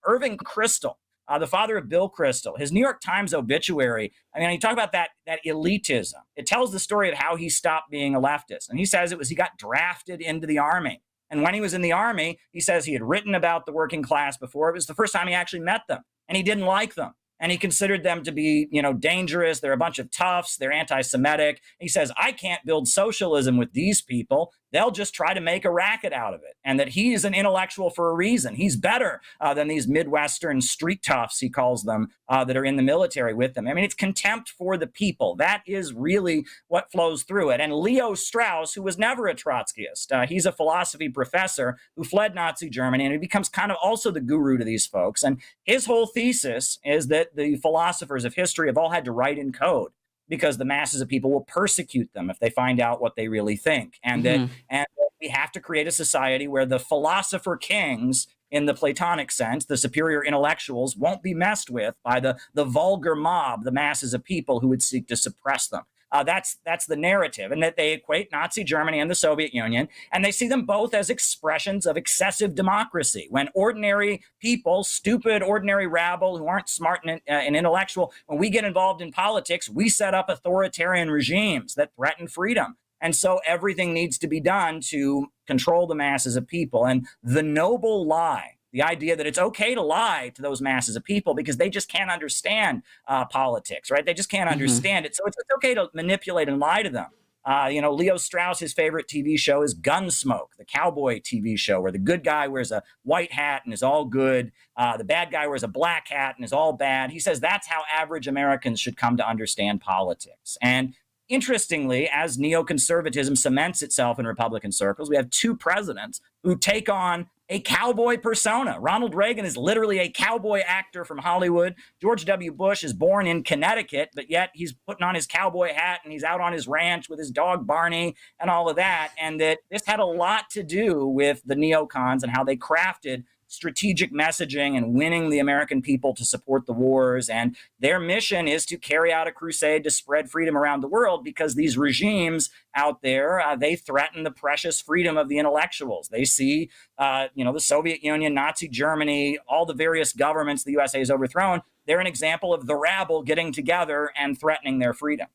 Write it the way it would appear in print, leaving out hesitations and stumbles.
Irving Kristol, the father of Bill Kristol, his New York Times obituary, I mean, you talk about that elitism. It tells the story of how he stopped being a leftist. And he says it was he got drafted into the army. And when he was in the army, he says he had written about the working class before. It was the first time he actually met them, and he didn't like them. And he considered them to be, dangerous. They're a bunch of toughs. They're anti-Semitic. He says, I can't build socialism with these people. They'll just try to make a racket out of it. And that he's an intellectual for a reason. He's better than these Midwestern street toughs, he calls them, that are in the military with them. I mean, it's contempt for the people. That is really what flows through it. And Leo Strauss, who was never a Trotskyist, he's a philosophy professor who fled Nazi Germany, and he becomes kind of also the guru to these folks. And his whole thesis is that the philosophers of history have all had to write in code because the masses of people will persecute them if they find out what they really think. And that we have to create a society where the philosopher kings, in the Platonic sense, the superior intellectuals, won't be messed with by the vulgar mob, the masses of people who would seek to suppress them. That's the narrative, and that they equate Nazi Germany and the Soviet Union, and they see them both as expressions of excessive democracy. When ordinary people, stupid, ordinary rabble who aren't smart and intellectual, when we get involved in politics, we set up authoritarian regimes that threaten freedom. And so everything needs to be done to control the masses of people. And the noble lie, the idea that it's okay to lie to those masses of people because they just can't understand politics, right? They just can't understand it. So it's okay to manipulate and lie to them. Leo Strauss, his favorite TV show is Gunsmoke, the cowboy TV show where the good guy wears a white hat and is all good. The bad guy wears a black hat and is all bad. He says that's how average Americans should come to understand politics. And interestingly, as neoconservatism cements itself in Republican circles, we have two presidents who take on a cowboy persona. Ronald Reagan is literally a cowboy actor from Hollywood. George W. Bush is born in Connecticut, but yet he's putting on his cowboy hat and he's out on his ranch with his dog Barney and all of that. And that this had a lot to do with the neocons and how they crafted strategic messaging and winning the American people to support the wars. And their mission is to carry out a crusade to spread freedom around the world because these regimes out there, they threaten the precious freedom of the intellectuals. They see, the Soviet Union, Nazi Germany, all the various governments the USA has overthrown. They're an example of the rabble getting together and threatening their freedom.